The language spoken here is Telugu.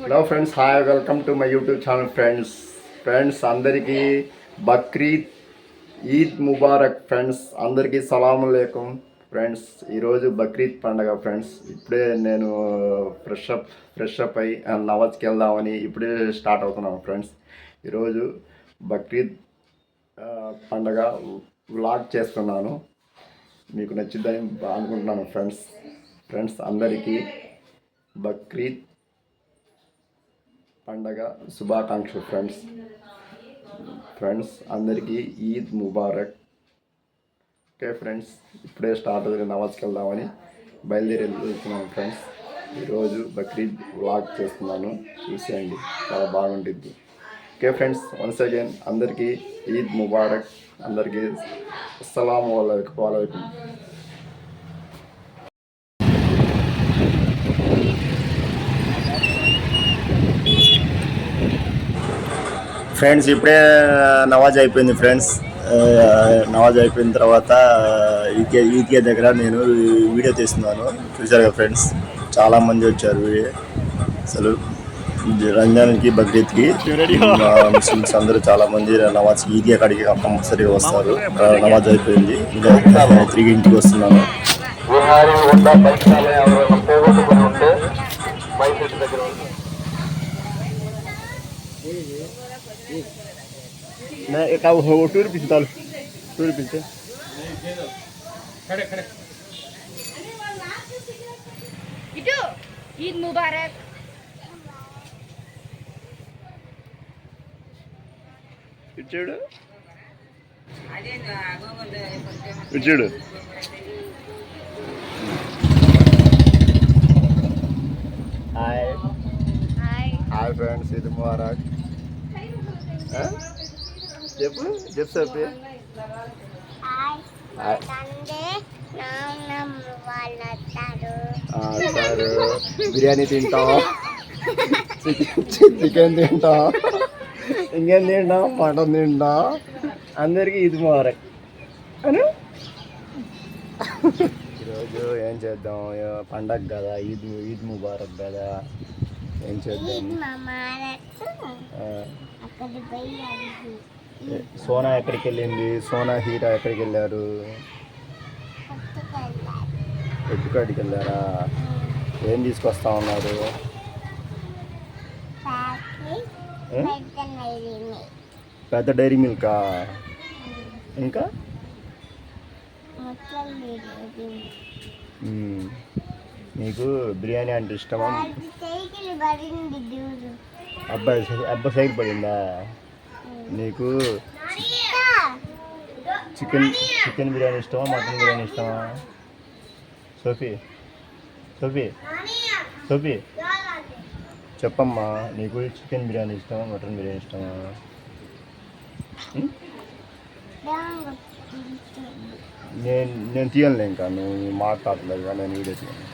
Hello friends, hi, welcome to my YouTube channel. Friends అందరికీ బక్రీద్ ఈద్ ముబారక్. ఫ్రెండ్స్ అందరికీ సలాము అలైకుం. ఫ్రెండ్స్ ఈరోజు బక్రీద్ పండగ. ఫ్రెండ్స్ ఇప్పుడే నేను ఫ్రెష్ అప్ అయి నవాజ్కి వెళ్దామని ఇప్పుడే స్టార్ట్ అవుతున్నాను. ఫ్రెండ్స్ ఈరోజు బక్రీద్ పండగ వ్లాగ్ చేస్తున్నాను. మీకు నచ్చిందని అనుకుంటున్నాను. ఫ్రెండ్స్ అందరికీ బక్రీద్ పండగ శుభాకాంక్షలు. ఫ్రెండ్స్ అందరికీ ఈద్ ముబారక్. ఓకే ఫ్రెండ్స్, ఇప్పుడే స్టార్ట్ అవుతుంది, నవాజ్కి వెళ్దామని బయలుదేరి వెళ్తున్నాను. ఫ్రెండ్స్ ఈరోజు బక్రీద్ వ్లాగ్ చేస్తున్నాను, చూసేయండి, చాలా బాగుంటుంది. ఓకే ఫ్రెండ్స్, వన్స్ అగైన్ అందరికీ ఈద్ ముబారక్. అందరికీ అస్సలాము అలైకుం. ఫ్రెండ్స్ ఇప్పుడే నవాజ్ అయిపోయింది. నవాజ్ అయిపోయిన తర్వాత ఈద్గా దగ్గర నేను వీడియో తీస్తున్నాను. చూశారు కదా ఫ్రెండ్స్, చాలామంది వచ్చారు. అసలు రంజాన్కి, బక్రీద్కి ముస్లిమ్స్ అందరూ చాలామంది నవాజ్కి, ఈద్గా కాడికి కంపల్సరీగా వస్తారు. నవాజ్ అయిపోయింది, ఇంకా తిరిగి ఇంటికి వస్తున్నాను. టూర్ పిలుచుతాను, టూర్ పిలిచే ఈద్ ముబారక్. ఇచ్చాడు ఇచ్చాడు. Hi hi friends, Eid Mubarak. చెప్పు చెప్పు బిర్యానీ తింటాం, చికెన్ తింటాం, ఇంకేం తింటాం, మటన్ తింటాం. అందరికీ ఈద్ ముబారక్ అను. ఈరోజు ఏం చేద్దాం, పండగ కదా, ఈద్ ముబారక్ కదా, ఏం చేద్దాం. సోనా ఎక్కడికి వెళ్ళింది? సోనా హీరా ఎక్కడికి వెళ్ళారు? ఎట్టుకాడికి వెళ్ళారా? ఏం తీసుకొస్తా ఉన్నారు? పెద్ద డైరీ మిల్కా? ఇంకా నీకు బిర్యానీ అంటే ఇష్టమా? అబ్బాయి సైకిల్ పడిందా? నీకు చికెన్ బిర్యానీ ఇష్టమా, మటన్ బిర్యానీ ఇష్టమా? సోఫీ చెప్పమ్మా, నీకు చికెన్ బిర్యానీ ఇష్టమా, మటన్ బిర్యానీ ఇష్టమా? నేను తీయనులే, ఇంకా నువ్వు మాట్లాడలేదు, నేను వీడియో తీయను.